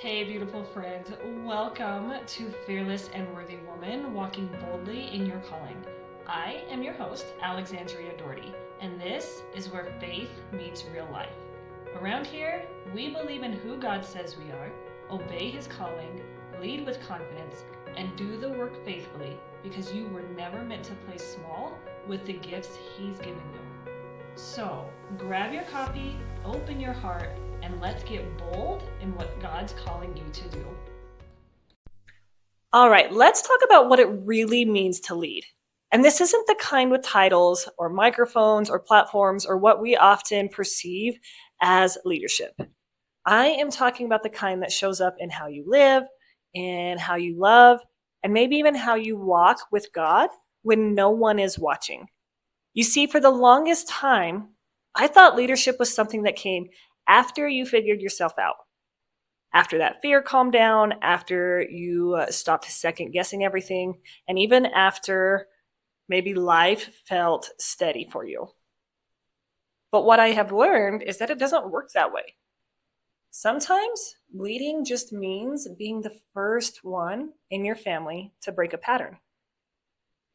Hey, beautiful friends. Welcome to Fearless and Worthy Woman, walking boldly in your calling. I am your host, Alexandria Daugherty, and this is where faith meets real life. Around here, we believe in who God says we are, obey His calling, lead with confidence, and do the work faithfully because you were never meant to play small with the gifts He's given you. So, grab your coffee, open your heart, and let's get bold in what God's calling you to do. All right, let's talk about what it really means to lead. And this isn't the kind with titles or microphones or platforms or what we often perceive as leadership. I am talking about the kind that shows up in how you live, in how you love, and maybe even how you walk with God when no one is watching. You see, for the longest time, I thought leadership was something that came after you figured yourself out. After that fear calmed down, after you stopped second guessing everything, and even after maybe life felt steady for you. But what I have learned is that it doesn't work that way. Sometimes leading just means being the first one in your family to break a pattern.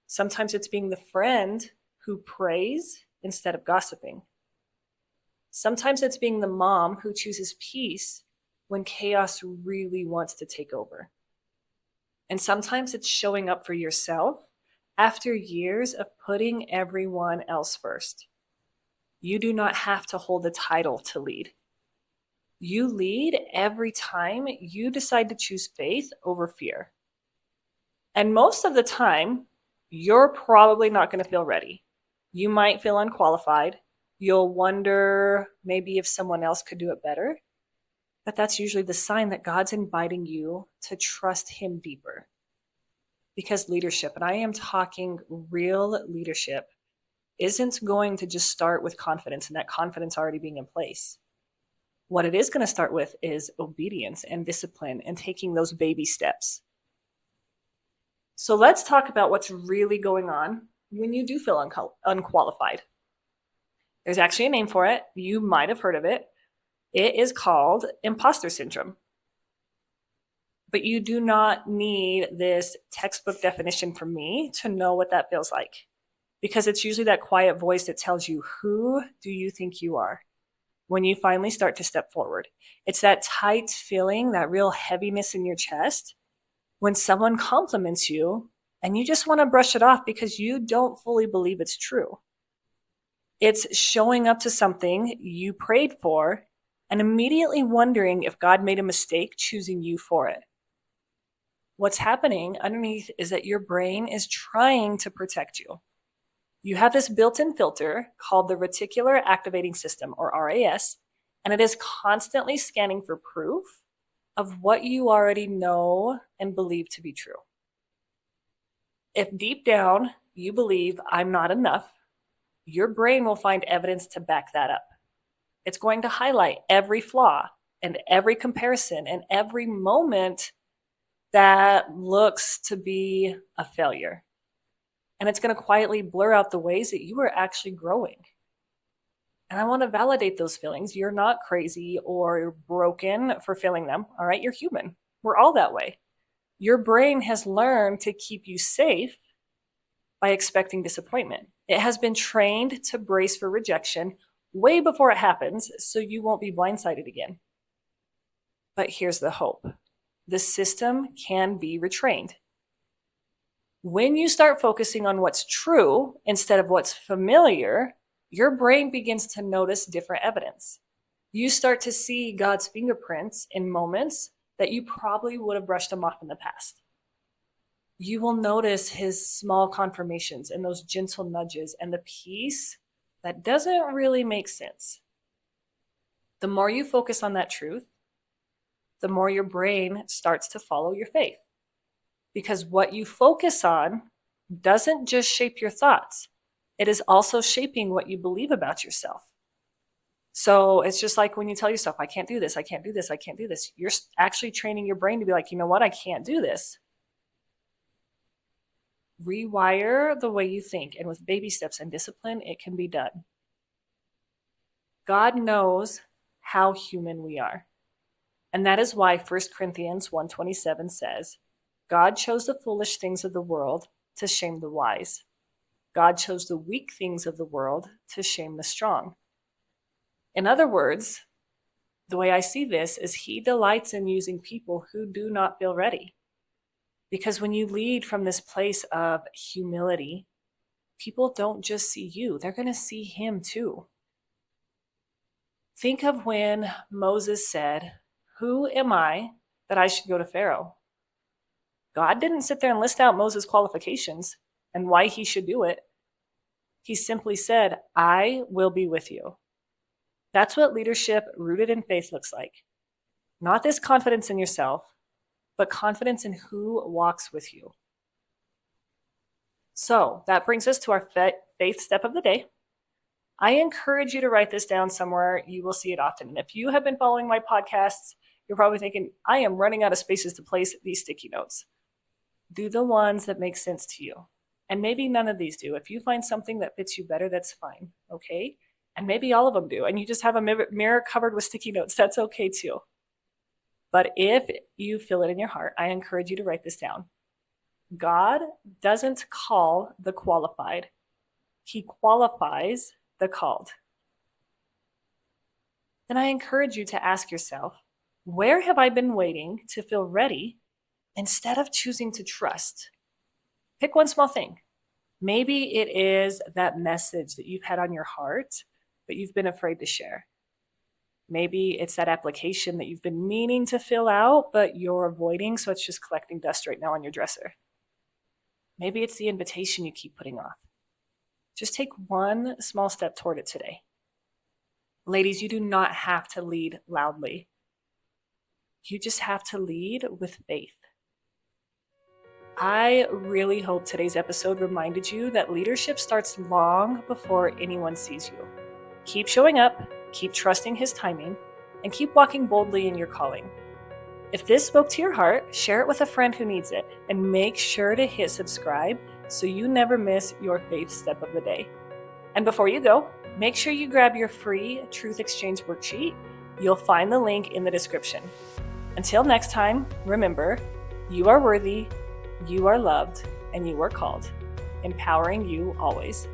Sometimes it's being the friend who prays instead of gossiping. Sometimes it's being the mom who chooses peace when chaos really wants to take over. And sometimes it's showing up for yourself after years of putting everyone else first. You do not have to hold the title to lead. You lead every time you decide to choose faith over fear. And most of the time, you're probably not going to feel ready. You might feel unqualified. You'll wonder maybe if someone else could do it better. But that's usually the sign that God's inviting you to trust Him deeper. Because leadership, and I am talking real leadership, isn't going to just start with confidence and that confidence already being in place. What it is going to start with is obedience and discipline and taking those baby steps. So let's talk about what's really going on when you do feel unqualified. There's actually a name for it. You might have heard of it. It is called imposter syndrome. But you do not need this textbook definition from me to know what that feels like. Because it's usually that quiet voice that tells you, who do you think you are? When you finally start to step forward. It's that tight feeling, that real heaviness in your chest when someone compliments you and you just want to brush it off because you don't fully believe it's true. It's showing up to something you prayed for and immediately wondering if God made a mistake choosing you for it. What's happening underneath is that your brain is trying to protect you. You have this built-in filter called the reticular activating system, or RAS, and it is constantly scanning for proof of what you already know and believe to be true. If deep down you believe I'm not enough, your brain will find evidence to back that up. It's going to highlight every flaw and every comparison and every moment that looks to be a failure. And it's going to quietly blur out the ways that you are actually growing. And I want to validate those feelings. You're not crazy or broken for feeling them. All right, you're human. We're all that way. Your brain has learned to keep you safe by expecting disappointment. It has been trained to brace for rejection way before it happens, so you won't be blindsided again. But here's the hope. The system can be retrained. When you start focusing on what's true instead of what's familiar, your brain begins to notice different evidence. You start to see God's fingerprints in moments that you probably would have brushed them off in the past. You will notice His small confirmations and those gentle nudges and the peace that doesn't really make sense. The more you focus on that truth, the more your brain starts to follow your faith. Because what you focus on doesn't just shape your thoughts. It is also shaping what you believe about yourself. So it's just like when you tell yourself, I can't do this, I can't do this, I can't do this. You're actually training your brain to be like, you know what, I can't do this. Rewire the way you think, and with baby steps and discipline, it can be done. God knows how human we are. And that is why 1 Corinthians 1:27 says, God chose the foolish things of the world to shame the wise. God chose the weak things of the world to shame the strong. In other words, the way I see this is he delights in using people who do not feel ready. Because when you lead from this place of humility, people don't just see you, they're going to see him too. Think of when Moses said, "Who am I that I should go to Pharaoh?" God didn't sit there and list out Moses' qualifications and why he should do it. He simply said, "I will be with you." That's what leadership rooted in faith looks like. Not this confidence in yourself, but confidence in who walks with you. So that brings us to our faith step of the day. I encourage you to write this down somewhere. You will see it often. And if you have been following my podcasts, you're probably thinking, I am running out of spaces to place these sticky notes. Do the ones that make sense to you. And maybe none of these do. If you find something that fits you better, that's fine, okay? And maybe all of them do. And you just have a mirror covered with sticky notes. That's okay too. But if you feel it in your heart, I encourage you to write this down. God doesn't call the qualified. He qualifies the called. Then I encourage you to ask yourself, where have I been waiting to feel ready instead of choosing to trust? Pick one small thing. Maybe it is that message that you've had on your heart, but you've been afraid to share. Maybe it's that application that you've been meaning to fill out, but you're avoiding, so it's just collecting dust right now on your dresser. Maybe it's the invitation you keep putting off. Just take one small step toward it today. Ladies, you do not have to lead loudly. You just have to lead with faith. I really hope today's episode reminded you that leadership starts long before anyone sees you. Keep showing up, keep trusting his timing, and keep walking boldly in your calling. If this spoke to your heart, share it with a friend who needs it, and make sure to hit subscribe so you never miss your faith step of the day. And before you go, make sure you grab your free Truth Exchange worksheet. You'll find the link in the description. Until next time, remember, you are worthy, you are loved, and you are called, empowering you always.